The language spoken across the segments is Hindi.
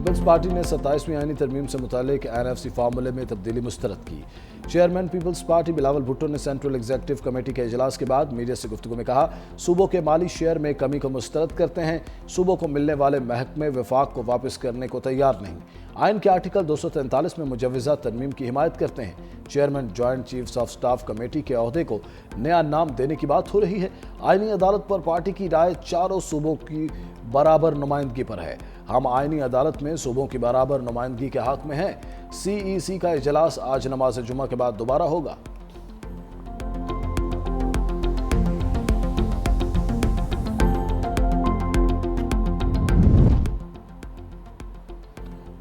पीपल्स पार्टी ने 27वीं आईनी तरमीम से मुतालिक NFC फार्मूले में तब्दीली मुस्तरद की। चेयरमैन पीपल्स पार्टी बिलावल भुट्टो ने सेंट्रल एग्जीक्यूटिव कमेटी के इजलास के बाद मीडिया से गुफ्तगू में कहा, सूबों के माली शेयर में कमी को मुस्तरद करते हैं। सूबों को मिलने वाले महकमे वफाक को वापस करने को तैयार नहीं। आइन के आर्टिकल 243 में मुजव्वज़ा तरमीम की हिमायत करते हैं। Chairman joint chiefs of staff committee के ओहदे को नया नाम देने की बात हो रही है। आईनी अदालत पर पार्टी की राय चारों सूबों की बराबर नुमाइंदगी पर है। हम आईनी अदालत में सूबों की बराबर नुमाइंदगी के हक में हैं। CEC का इजलास आज नमाज जुमा के बाद दोबारा होगा।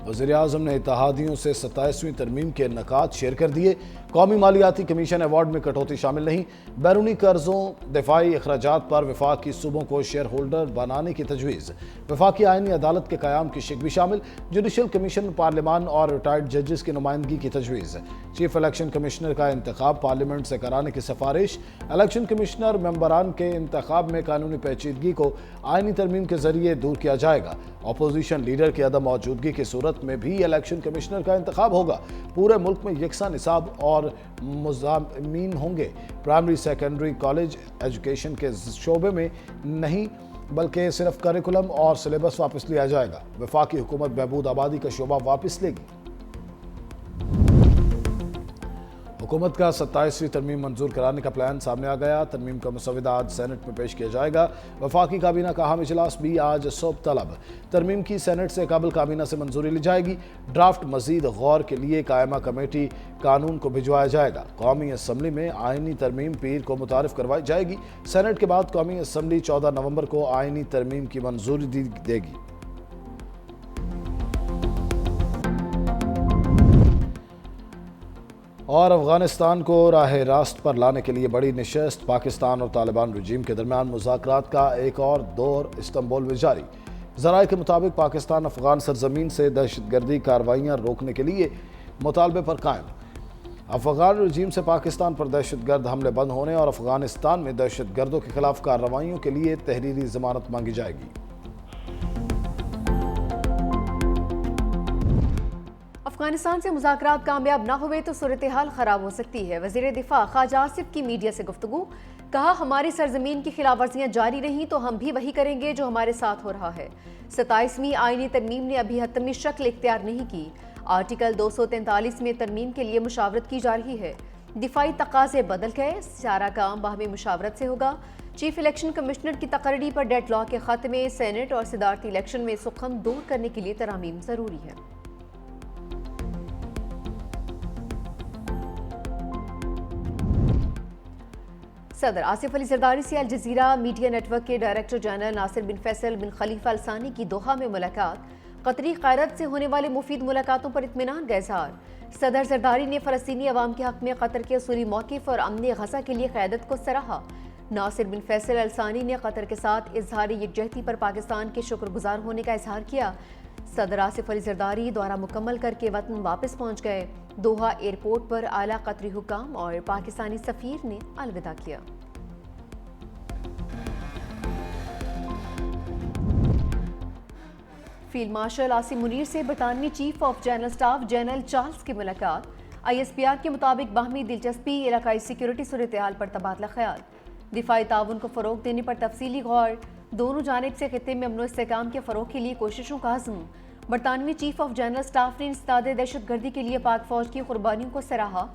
वज़ीर-ए-आज़म ने इत्तेहादियों से 27वीं तरमीम के नकात शेयर कर दिए। कौमी मालियाती कमीशन अवार्ड में कटौती शामिल नहीं। बैरूनी कर्जों दिफाई अखराजात पर वफाक की सूबों को शेयर होल्डर बनाने की तजवीज़। वफाकी आईनी अदालत के क़याम की शिक भी शामिल। जुडिशल कमीशन पार्लियामान और रिटायर्ड जजेस की नुमाइंदगी की तजवीज़। चीफ इलेक्शन कमिश्नर का इंतखाब पार्लियामेंट से कराने की सिफारिश। इलेक्शन कमिश्नर मेंबरान के इंतखाब में कानूनी पेचीदगी को आईनी तरमीम के जरिए दूर किया जाएगा। अपोजिशन लीडर की अदम मौजूदगी की सूरत में भी इलेक्शन कमिश्नर का इंतखाब होगा। पूरे मुल्क में यकसा निसाब और मुज़ामिन होंगे। प्राइमरी सेकेंडरी कॉलेज एजुकेशन के शोबे में नहीं बल्कि सिर्फ करिकुलम और सिलेबस वापस लिया जाएगा। वफाकी हुकूमत बहबूद आबादी का शोबा वापस लेगी। हुकूमत का 27वीं तरमीम मंजूर कराने का प्लान सामने आ गया। तरमीम का मसवदा आज सेनेट में पेश किया जाएगा। वफाकी काबीना का अहम इजलास भी आज सुबह तलब। तरमीम की सेनेट से कबल काबीना से मंजूरी ली जाएगी। ड्राफ्ट मजीद गौर के लिए कायमा कमेटी कानून को भिजवाया जाएगा। कौमी असम्बली में आईनी तरमीम पीर को मुतारिफ करवाई जाएगी। सेनेट के बाद कौमी असम्बली 14 नवंबर को आईनी तरमीम की मंजूरी देगी। और अफगानिस्तान को राह रास्त पर लाने के लिए बड़ी नशस्त। पाकिस्तान और तालिबान रजीम के दरमियान मुज़ाकरात का एक और दौर इस्तांबुल में जारी। ज़राए के मुताबिक पाकिस्तान अफगान सरजमीन से दहशतगर्दी कार्रवाइयाँ रोकने के लिए मुतालबे पर कायम। अफगान रजीम से पाकिस्तान पर दहशतगर्द हमले बंद होने और अफगानिस्तान में दहशतगर्दों के खिलाफ कार्रवाइयों के लिए तहरीरी जमानत मांगी जाएगी। अफगानिस्तान से मुज़ाकरात कामयाब न हुए तो सूरत हाल ख़राब हो सकती है। वज़ीर दिफा ख्वाजा आसिफ की मीडिया से गुफ्तगू। कहा, हमारी सरजमीन की खिलाफ वर्जियाँ जारी रहीं तो हम भी वही करेंगे जो हमारे साथ हो रहा है। 27वीं आईनी तरमीम ने अभी हतमी शक्ल इख्तियार नहीं की। आर्टिकल 243 में तरमीम के लिए मुशावरत की जा रही है। दिफाई तकाज़े बदल गए, सारा काम बाहमी मुशावरत से होगा। चीफ इलेक्शन कमिश्नर की तकरीरी पर डेडलॉक के ख़त्मे, सेनेट और सदारती इलेक्शन में सुखम दूर करने के लिए तरामीम ज़रूरी है। सदर आसिफ अली जरदारी से अल जजीरा मीडिया नेटवर्क के डायरेक्टर जनरल नासिर बिन फैसल बिन खलीफा अल सानी की दोहा में मुलाकात। कतरी क़यादत से होने वाले मुफीद मुलाकातों पर इत्मीनान का इज़हार। सदर जरदारी ने फ़लस्तीनी अवाम के हक़ में कतर के असूली मौक़िफ़ और अमन गज़ा के लिए क़यादत को सराहा। नासिर बिन फैसल अल सानी ने कतर के साथ इज़हार यकजहती पर पाकिस्तान के शुक्रगुजार होने का इज़हार किया। सदर आसिफ अली जरदारी दौरा मुकम्मल करके वतन वापस पहुँच गए। दोहा एयरपोर्ट पर आला कतरी हुक्काम और पाकिस्तानी सफ़ीर ने अलविदा किया। फील्ड मार्शल आसिम मुनीर से बरतानवी chief of general staff general Charles की मुलाकात। ISPR के मुताबिक बाहमी दिलचस्पी, इलाकाई सिक्योरिटी सूरत हाल पर तबादला ख्याल, दिफाई ताउन को फ़रोग देने पर तफसीली गौर। दोनों जानिब से खित्ते में अमन इस्तेहकाम के फ़रोग के लिए कोशिशों का आज़म। बरतानवी चीफ ऑफ जनरल स्टाफ ने इंसदाद दहशत गर्दी के लिए पाक फौज की कुर्बानियों को सराहा।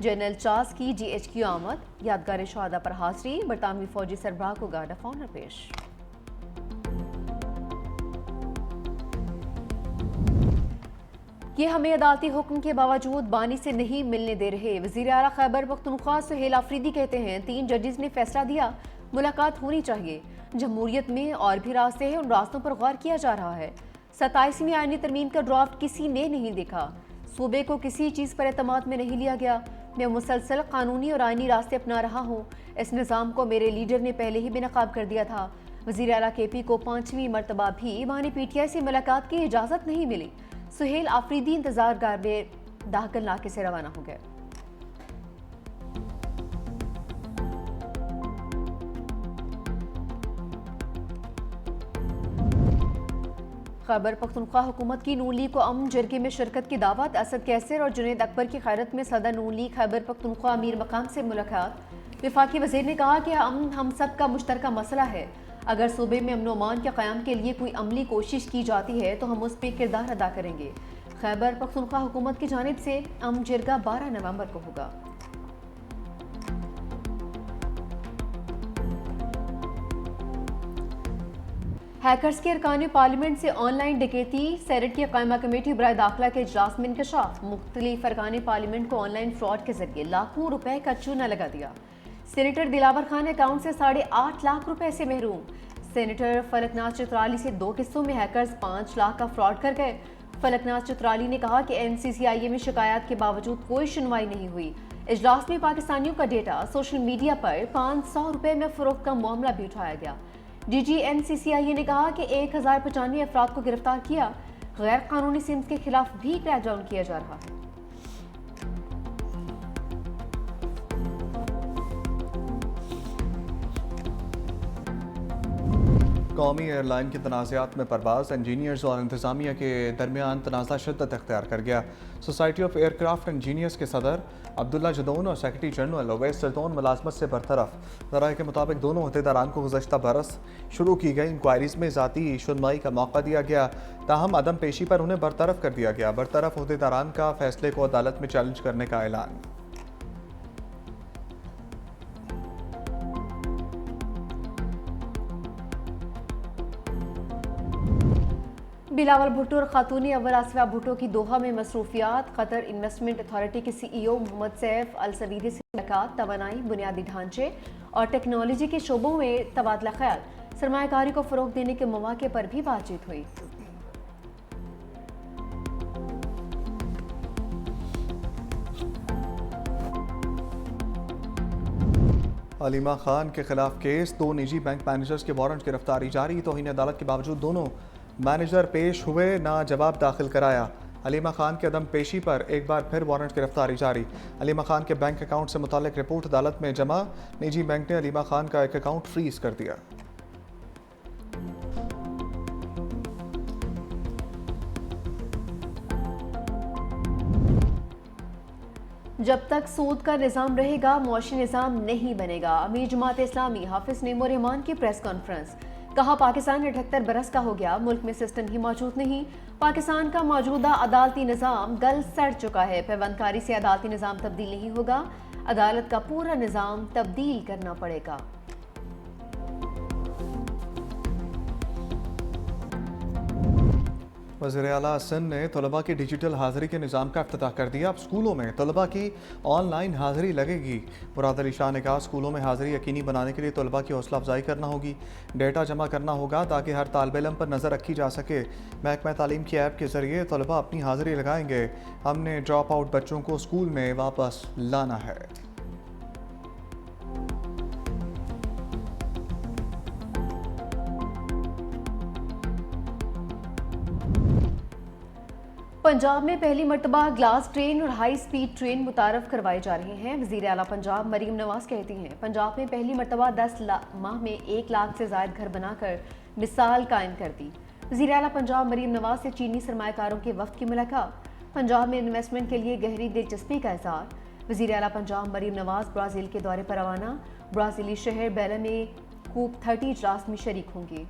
जनरल चार्ल्स की GHQ आमद, यादगार शहादा पर हाजिरी, बरतानवी फौजी सरबराह को गार्ड ऑफ ऑनर पेश। ये हमें अदालती हुक्म के बावजूद बानी से नहीं मिलने दे रहे। वज़ीर आला खैबर पख्तूनख्वा सुहेल आफरीदी कहते हैं, 3 जजेस ने फैसला दिया, मुलाकात होनी चाहिए। जमहूरियत में और भी रास्ते हैं, उन रास्तों पर गौर किया जा रहा है। 27वीं आईनी तरमीम का ड्राफ्ट किसी ने नहीं देखा। सूबे को किसी चीज़ पर एतमाद में नहीं लिया गया। मैं मुसलसल कानूनी और आईनी रास्ते अपना रहा हूँ। इस निज़ाम को मेरे लीडर ने पहले ही बेनकाब कर दिया था। वज़ीर आला KP को 5वीं मरतबा भी बानी PTI से मुलाकात की इजाज़त नहीं मिली। सुहेल आफरीदी इंतजार गार में दाहकल नाके से रवाना हो गए। खैबर पख्तूनख्वा हुकूमत की नून लीग को अमन जरगे में शिरकत की दावत। असद कैसर और जुनैद अकबर की खैरत में सदर नून लीग खैबर पख्तूनख्वा अमीर मकाम से मुलाकात। वफाकी वज़ीर ने कहा कि अमन हम सब का मुश्तरका मसला है। अगर सूबे में अमन अमान के क़याम के लिए कोई अमली कोशिश की जाती है तो हम उस पर किरदार अदा करेंगे। खैबर पख्तूनख्वा हुकूमत की जानिब से अमन जरगा 12 नवंबर को होगा। हैकर्स के अरकान पार्लियामेंट से ऑनलाइन डकैती। सेनेट की कायमा कमेटी बराए दाखिला के इजलास में इंकशाफ। मुख्तलिफ अरकान पार्लियामेंट को ऑनलाइन फ्रॉड के जरिए लाखों रुपए का चूना लगा दिया। सेनेटर दिलावर खान अकाउंट से 8.5 लाख रुपए से महरूम। सेनेटर फलकनाथ चित्राली से 2 किस्तों में हैकर्स 5 लाख का फ्रॉड कर गए। फलकनाथ चित्राली ने कहा कि NCCIA में शिकायत के बावजूद कोई सुनवाई नहीं हुई। इजलास में पाकिस्तानियों का डेटा सोशल मीडिया पर 500 रुपए में फरोख्त का मामला भी उठाया गया। DG NCCIA ने कहा कि 1095 अफराद को गिरफ्तार किया। गैर कानूनी सिम्स के खिलाफ भी क्रैकडाउन किया जा रहा है। कौमी एयरलाइन की तनाज़ात में परवाज़। इंजीनियर्स और इंतज़ामिया के दरमियान तनाज़ा शिद्दत अख्तियार कर गया। सोसाइटी ऑफ एयरक्राफ्ट इंजीनियर्स के सदर अब्दुल्ला जदौन और सेक्रेटरी जनरल अवैस जरदौन मुलाजमत से बरतरफ। ज़राए के मुताबिक दोनों अहदेदारान को गुज़श्ता बरस शुरू की गई इंक्वायरीज़ में ज़ाती सुनवाई का मौका दिया गया, ताहम अदम पेशी पर उन्हें बरतरफ कर दिया गया। बरतरफ अहदेदारान का फैसले को अदालत में चैलेंज करने का ऐलान। बिलावल भुट्टो और खातून अव्वल आसिफा भुट्टो की दोहा में मसरूफियात। कतर इन्वेस्टमेंट अथॉरिटी के CEO मोहम्मद सैफ अल सवीदी से मुलाकात। तवानाई, बुनियादी ढांचे और टेक्नोलॉजी के शोबों में तबादला ख्याल। सरमायाकारी को फ़रोग़ देने के मौके पर भी बातचीत हुई। अलीमा खान के खिलाफ केस। 2 निजी बैंक मैनेजर्स के वारंट गिरफ्तारी जारी। तौहीन अदालत के बावजूद दोनों मैनेजर पेश हुए, ना जवाब दाखिल कराया। अलीमा खान के अदम पेशी पर एक बार फिर वारंट गिरफ्तारी जारी। अलीमा खान के बैंक अकाउंट से मुतालिक रिपोर्ट अदालत में जमा। निजी बैंक ने अलीमा खान का एक अकाउंट फ्रीज कर दिया। जब तक सूद का निज़ाम रहेगा मुआशी निज़ाम नहीं बनेगा। अमीर जमात इस्लामी हाफिज नेमो रहमान की प्रेस कॉन्फ्रेंस। कहा पाकिस्तान 78 बरस का हो गया, मुल्क में सिस्टम ही मौजूद नहीं। पाकिस्तान का मौजूदा अदालती निज़ाम गल सड़ चुका है। पैबंदकारी से अदालती निज़ाम तब्दील नहीं होगा, अदालत का पूरा निज़ाम तब्दील करना पड़ेगा। वज़ीर आला सिंध ने तलबा की डिजिटल हाज़िरी के निज़ाम का इफ्तिताह कर दिया। अब स्कूलों में तलबा की ऑनलाइन हाज़िरी लगेगी। मुराद अली शाह ने कहा स्कूलों में हाज़िरी यकीनी बनाने के लिए तलबा की हौसला अफजाई करना होगी, डेटा जमा करना होगा ताकि हर तालिब इल्म पर नज़र रखी जा सके। महकमा तालीम की ऐप के ज़रिए तलबा अपनी हाज़िरी लगाएंगे। हमने ड्रॉप आउट बच्चों को स्कूल में वापस लाना है। पंजाब में पहली मरतबा ग्लास ट्रेन और हाई स्पीड ट्रेन मुतारफ करवाए जा रहे हैं। वज़ीर आला पंजाब मरीम नवाज कहती हैं पंजाब में पहली मरतबा 10 माह में 1 लाख से ज़ायद घर बनाकर मिसाल कायम कर दी। वज़ीर आला पंजाब मरीम नवाज से चीनी सरमायाकारों के वफ्द की मुलाकात। पंजाब में इन्वेस्टमेंट के लिए गहरी दिलचस्पी का इज़हार। वज़ीर आला पंजाब मरीम नवाज ब्राज़ील के दौरे पर रवाना। ब्राज़ीली शहर बेला में कूप 30 इजलास में शरीक होंगे।